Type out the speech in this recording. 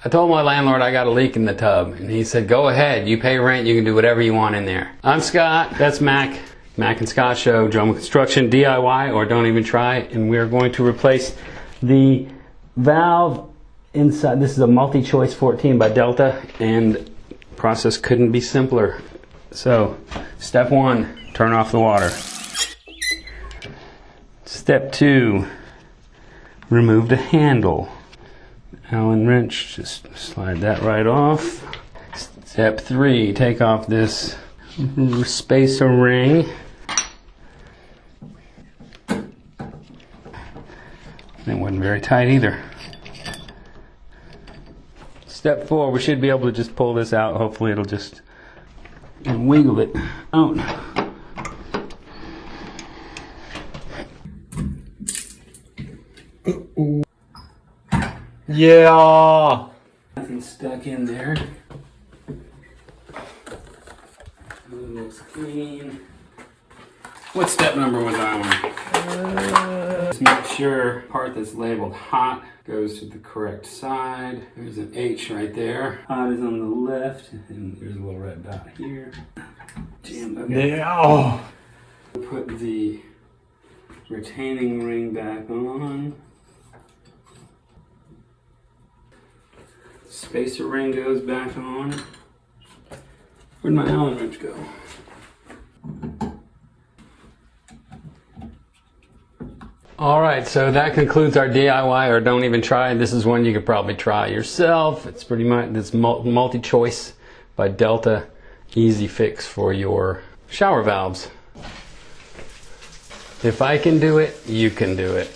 I told my landlord I got a leak in the tub, and he said, go ahead, you pay rent, you can do whatever you want in there. I'm Scott, that's Mac. Mac and Scott Show, JOMA Construction, DIY or don't even try, and we're going to replace the valve inside. This is a multi-choice 14 by Delta, and the process couldn't be simpler. So, step 1, turn off the water. Step 2, remove the handle. Allen wrench, just slide that right off. Step 3, take off this spacer ring. It wasn't very tight either. Step 4, we should be able to just pull this out. Hopefully it'll just and wiggle it out. Yeah. Nothing stuck in there. It looks clean. What step number was I on? Just make sure part that's labeled hot goes to the correct side. There's an H right there. Hot is on the left, and there's a little red dot here. Damn, okay. Yeah. Oh. Put the retaining ring back on. Spacer ring goes back on. Where'd my Allen wrench go? Alright, so that concludes our DIY or don't even try. This is one you could probably try yourself. It's pretty much this multi-choice by Delta. Easy fix for your shower valves. If I can do it, you can do it.